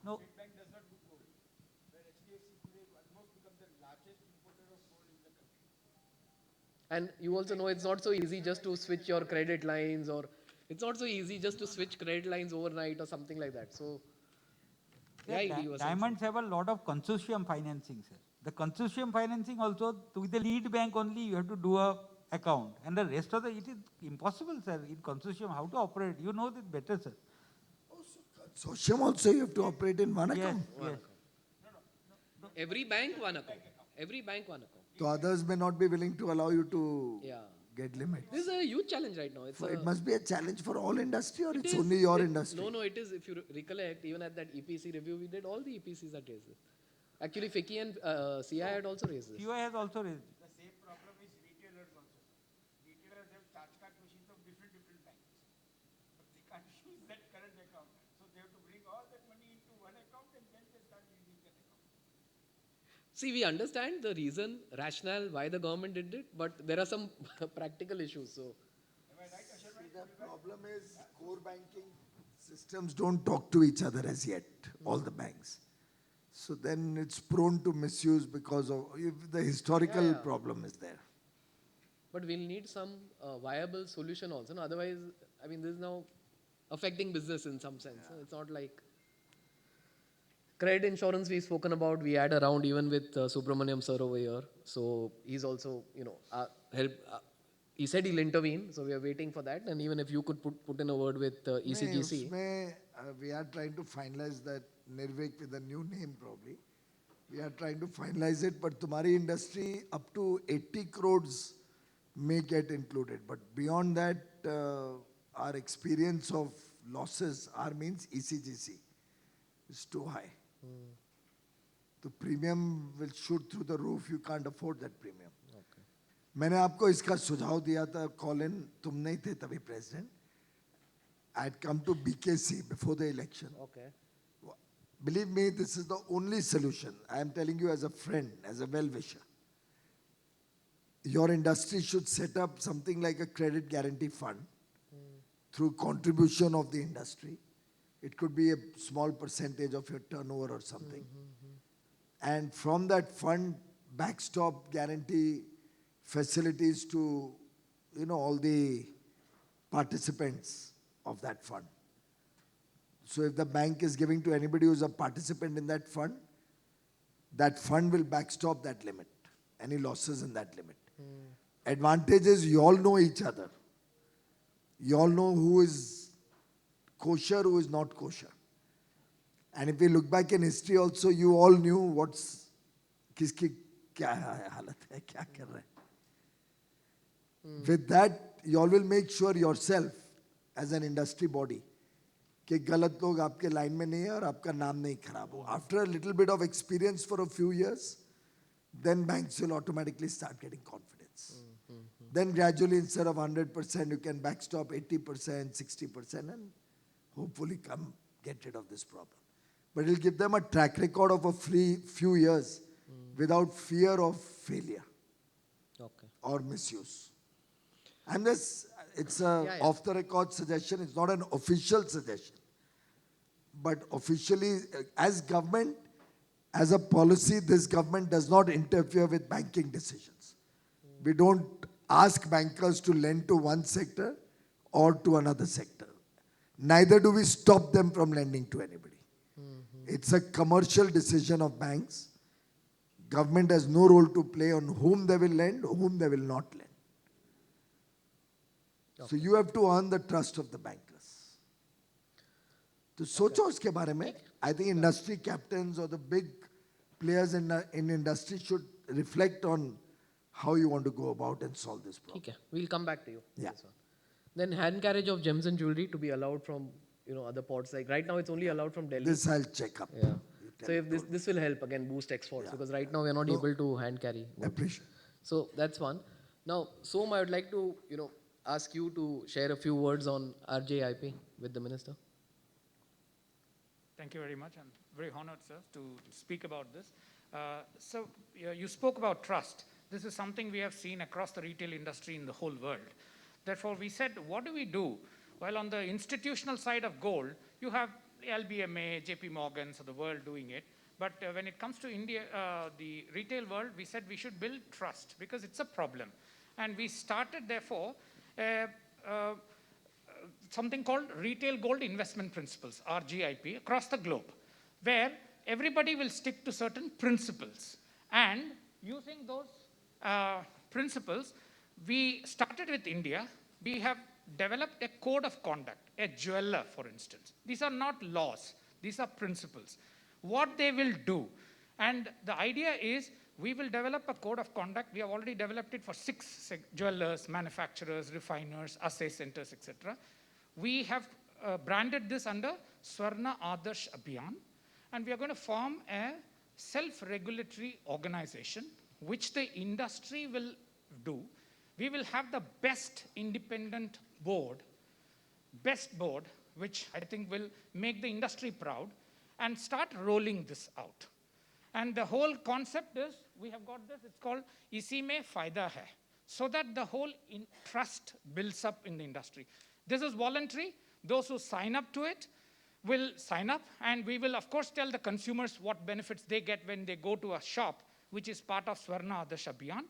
No, State Bank does not do gold, where HDFC today almost become the largest importer of gold in the country. And you also know it's not so easy just to switch your credit lines, or it's not so easy just to switch credit lines overnight or something like that. So, yeah, you were saying diamonds have a lot of consortium financing, sir. The consortium financing also, with the lead bank only, you have to do a account. And the rest of the, it is impossible, sir, in consortium, how to operate. You know that better, sir. Consortium also you have to operate in one Yes, account. one yes. account. Every bank, one account. Every bank, one account. So others may not be willing to allow you to Yeah. get limits. This is a huge challenge right now. It's It a, must be a challenge for all industry, or it it's is, only your it- industry? No, no, it is. If you recollect, even at that EPC review, we did all the EPCs that raised this. Actually, FICCI and CI had also raised this. COI has also raised. The same problem is retailers also. Retailers have charge card machines of different banks, but they can't use that current account. So they have to bring all that money into one account and then they start using that account. See, we understand the reason, rationale why the government did it, but there are some practical issues. So, Am I right, Ashar bhai? The problem is core banking systems don't talk to each other as yet, all the banks. So then it's prone to misuse because of if the historical Yeah. problem is there. but we'll need some viable solution also. No? Otherwise, I mean, this is now affecting business in some sense. It's not like credit insurance we've spoken about. We had a round even with Subramaniam sir over here. So he's also, help. He said he'll intervene. So we are waiting for that. And even if you could put in a word with नहीं, ECGC. उसमें, we are trying to finalize that Nirvik with a new name probably. We are trying to finalize it, but तुम्हारी industry up to 80 crores may get included. But beyond that, our experience of losses, our means ECGC, is too high. The premium will shoot through the roof. You can't afford that premium. मैंने आपको इसका सुझाव दिया था, Colin, तुम नहीं थे तभी president. I had come to BKC before the election. Okay. Believe me, this is the only solution. I am telling you as a friend, as a well-wisher. Your industry should set up something like a credit guarantee fund through contribution of the industry. It could be a small percentage of your turnover or something. And from that fund, backstop guarantee facilities to, all the participants of that fund. So if the bank is giving to anybody who's a participant in that fund will backstop that limit, any losses in that limit. Advantage is you all know each other. You all know who is kosher, who is not kosher. And if we look back in history also, you all knew kiski kya halat hai, kya kar rahe. With that, you all will make sure yourself as an industry body कि गलत लोग आपके line में नहीं है और आपका नाम नहीं खराब हो. After a little bit of experience for a few years, then banks will automatically start getting confidence. Then gradually, instead of 100%, you can backstop 80%, 60%, and hopefully come get rid of this problem. But it'll give them a track record of a few years without fear of failure Okay. or misuse. And it's a off the record suggestion. It's not an official suggestion. But officially, as government, as a policy, this government does not interfere with banking decisions. We don't ask bankers to lend to one sector or to another sector. Neither do we stop them from lending to anybody. It's a commercial decision of banks. Government has no role to play on whom they will lend, whom they will not lend. So you have to earn the trust of the bankers. तो सोचो उसके बारे में. I think industry captains or the big players in industry should reflect on how you want to go about and solve this problem. Okay. We'll come back to you. Yeah. This one. Then hand carriage of gems and jewelry to be allowed from other ports. Like right now, it's only allowed from Delhi. This I'll check up. Yeah. So if this will help again boost exports, because right now we are not able to hand carry. goods. Appreciate. So that's one. Now, Som, I would like to ask you to share a few words on RJIP with the minister. Thank you very much. I'm very honored, sir, to speak about this. So you spoke about trust. This is something we have seen across the retail industry in the whole world. Therefore, we said, what do we do? Well, on the institutional side of gold, you have LBMA, JP Morgans of the world doing it. But when it comes to India, the retail world, we said we should build trust because it's a problem. And we started, therefore, something called Retail Gold Investment Principles, RGIP, across the globe, where everybody will stick to certain principles. And using those principles, we started with India. We have developed a code of conduct, a jeweler, for instance. These are not laws. These are principles. What they will do. And the idea is we will develop a code of conduct. We have already developed it for 6 jewelers, manufacturers, refiners, assay centers, etc. We have branded this under Swarna Adarsh Abhiyan. And we are going to form a self-regulatory organization, which the industry will do. We will have the best independent board, which I think will make the industry proud, and start rolling this out. And the whole concept is, we have got this, it's called Isi mein Fayda Hai, so that the whole trust builds up in the industry. This is voluntary. Those who sign up to it will sign up, and we will, of course, tell the consumers what benefits they get when they go to a shop, which is part of Swarna Adarsh Abhiyan.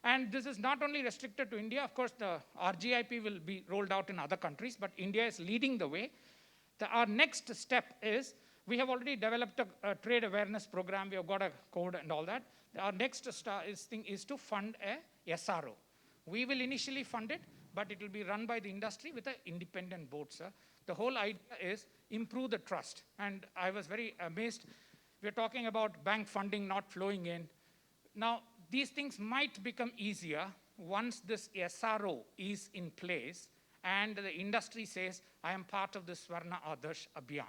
And this is not only restricted to India. Of course, the RGIP will be rolled out in other countries, but India is leading the way. Our next step is, we have already developed a trade awareness program. We have got a code and all that. Our next thing is to fund a SRO. We will initially fund it, but it will be run by the industry with an independent board, sir. The whole idea is improve the trust. And I was very amazed. We're talking about bank funding not flowing in. Now, these things might become easier once this SRO is in place and the industry says, I am part of the Swarna Adarsh Abhiyan.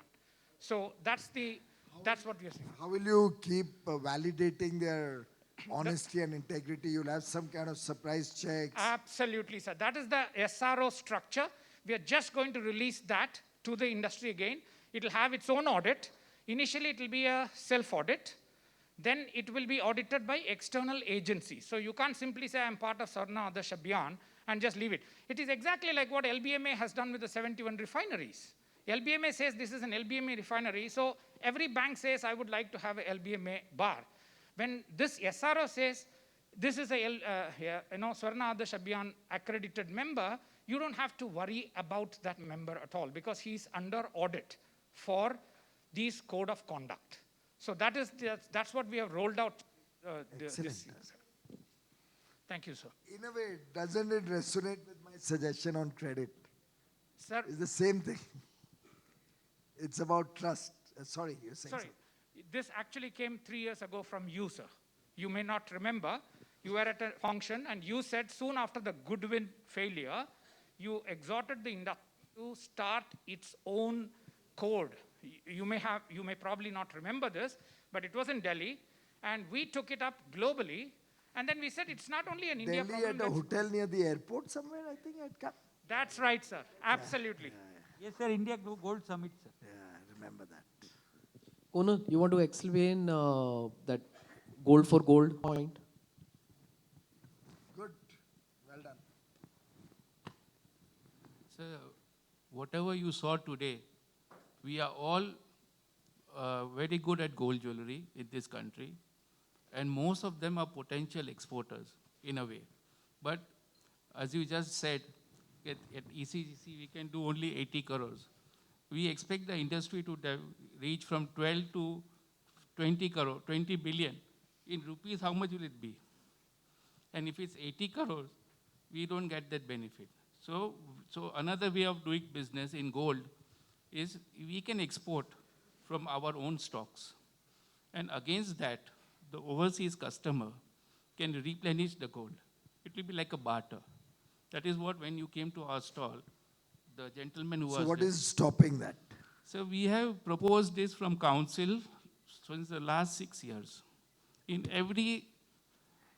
So that's what we are saying. How will you keep validating their honesty and integrity? You'll have some kind of surprise checks. Absolutely, sir. That is the SRO structure. We are just going to release that to the industry again. It will have its own audit. Initially, it will be a self-audit. Then it will be audited by external agencies. So you can't simply say, I'm part of Swarna Adarsh Abhiyan and just leave it. It is exactly like what LBMA has done with the 71 refineries. LBMA says this is an LBMA refinery, so every bank says, I would like to have a LBMA bar. When this SRO says, this is a Swarna Adarsh Abhiyan accredited member, you don't have to worry about that member at all because he's under audit for these code of conduct. So that's what we have rolled out this year. Thank you, sir. In a way, doesn't it resonate with my suggestion on credit? Sir, It's the same thing. It's about trust. Sorry, you're saying sorry, this actually came 3 years ago from you, sir. You may not remember. You were at a function and you said soon after the Goodwin failure, you exhorted the industry to start its own code. You may probably not remember this, but it was in Delhi, and we took it up globally, and then we said it's not only an India Delhi problem. at a hotel near the airport somewhere, I think I'd come. That's right, sir. Absolutely. Yes, sir, India Gold Summit, sir. Yeah, I remember that. Konal, you want to explain that gold for gold point? Good. Well done. So, whatever you saw today, we are all very good at gold jewelry in this country, and most of them are potential exporters in a way. But as you just said, at ECGC we can do only 80 crores. We expect the industry to reach from 12 to 20 billion. In rupees, how much will it be? And if it's 80 crores, we don't get that benefit. So another way of doing business in gold is we can export from our own stocks. And against that, the overseas customer can replenish the gold. It will be like a barter. That is what, when you came to our stall, the gentleman who was So what there- is stopping that? So we have proposed this from council since the last 6 years. In every,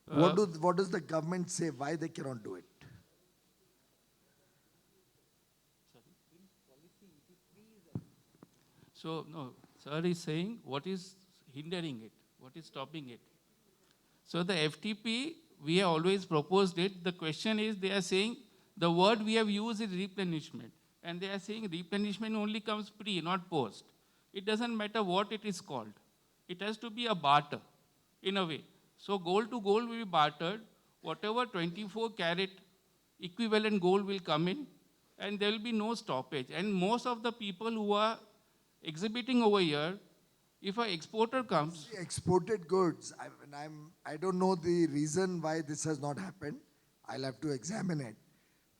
What does the government say why they cannot do it? so no, sir is saying what is hindering it, what is stopping it. So the FTP, we have always proposed it. The question is, they are saying the word we have used is replenishment. And they are saying replenishment only comes pre, not post. It doesn't matter what it is called. It has to be a barter, in a way. So gold to gold will be bartered. Whatever 24 carat equivalent gold will come in, and there will be no stoppage. And most of the people who are exhibiting over here, if an exporter comes, Exported goods, I don't know the reason why this has not happened. I'll have to examine it.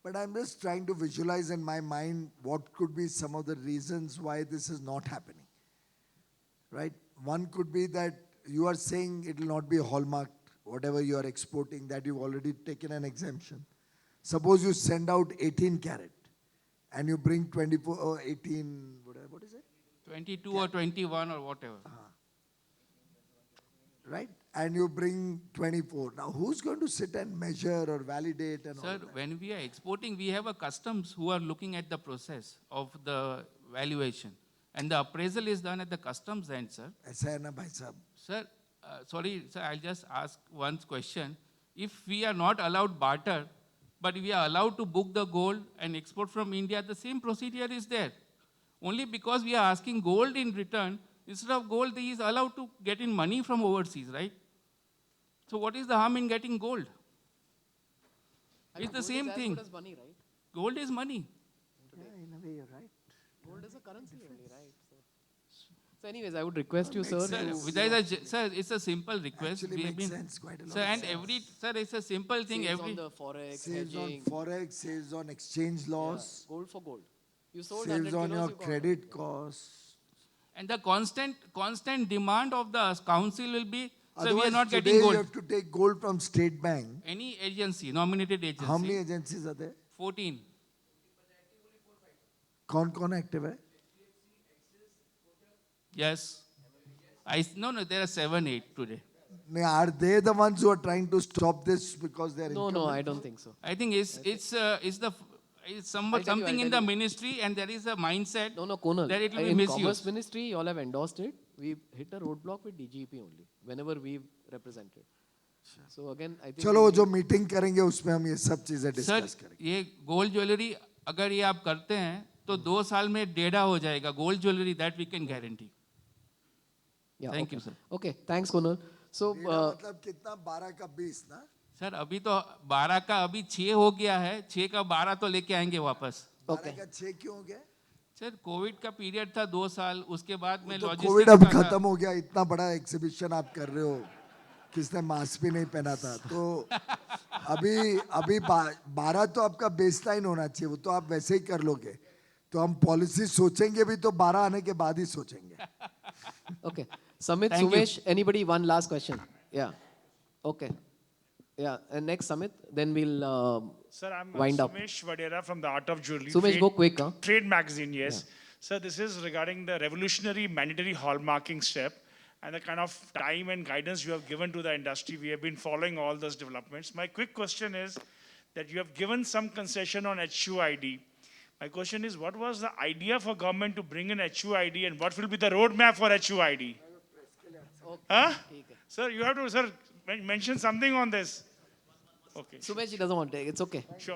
But I'm just trying to visualize in my mind what could be some of the reasons why this is not happening. Right? One could be that you are saying it will not be hallmarked, whatever you are exporting, that you've already taken an exemption. Suppose you send out 18 carat and you bring 24 or 18, what is it? 22 or 21 or whatever. Right? And you bring 24. Now, who's going to sit and measure or validate and all Sir, that? when we are exporting, we have a customs who are looking at the process of the valuation. And the appraisal is done at the customs end, sir. ऐसा है ना भाई साहब? Sir, sorry, sir, I'll just ask one question. If we are not allowed barter, but we are allowed to book the gold and export from India, the same procedure is there. Only because we are asking gold in return, instead of gold, he is allowed to get in money from overseas, right? So what is the harm in getting gold? I mean, It's the gold same is as thing. good as money, right? Gold is money. Yeah, in a way, you're right. Gold is a currency only, right? So anyways, I would request you, sir, Sir, sir, it's a simple request. Actually We have makes been- sense, quite a lot Sir, of and sense. sir, it's a simple thing. saves Every on the forex, Saves on hedging, forex, saves on exchange loss, gold for gold. You sold 100 saves on kilos, your you got credit costs. And the constant demand of the council will be, sir, we are Otherwise, not today getting you gold. have to take gold from State Bank. Any agency, nominated How many agency, agencies are there? 14. कौन active है? Yes. No, there are 7, 8 today. No, are they the ones who are trying to stop this because they are No, I don't think so. I think it's I'll tell something you, in the ministry, and there is a mindset No, Konal. that it will be in misused. Commerce Ministry, you all have endorsed it. We hit a roadblock with DGP only, whenever we've represented. So again, I think... चलो वो जो meeting करेंगे उसमें हम ये सब चीजें sir, discuss करेंगे. ये गोल्ड ज्वेलरी अगर ये आप करते हैं तो 2 साल में 1.5 हो जाएगा gold jewellery, that we can guarantee. Yeah, Thank okay. you, sir. Okay, thanks, Konal. So, मेरा मतलब कितना 12 का 20 ना? सर अभी तो 12 का अभी 6 हो गया है, 6 का 12 तो लेके आएंगे वापस. 12 का 6 क्यों हो गया? सर कोविड का पीरियड था 2 साल, उसके बाद में तो लॉजिस्टिक्स कोविड अब खत्म हो गया, इतना बड़ा एग्जीबिशन आप कर रहे हो, किसने मास्क भी नहीं पहना था, तो अभी 12 तो आपका बेसलाइन होना चाहिए, वो तो आप वैसे ही कर लोगे, तो हम पॉलिसी सोचेंगे भी तो 12 आने के बाद ही सोचेंगे. okay. Samit, Thank you. Sumesh, anybody? One last question. Yeah. Okay. Yeah, and next Samit, then we'll Sir, I'm wind up. Sumesh Vadera from the Art of Jewelry. Sumesh, Trade- go quick, huh? Trade magazine, yes. Sir, this is regarding the revolutionary mandatory hallmarking step and the kind of time and guidance you have given to the industry. We have been following all those developments. My quick question is that you have given some concession on HUID. My question is, what was the idea for government to bring in HUID and what will be the roadmap for HUID? Huh? Sir, you have to, sir, mention something on this. Okay. Sumesh, he doesn't want to. It's okay. Sure.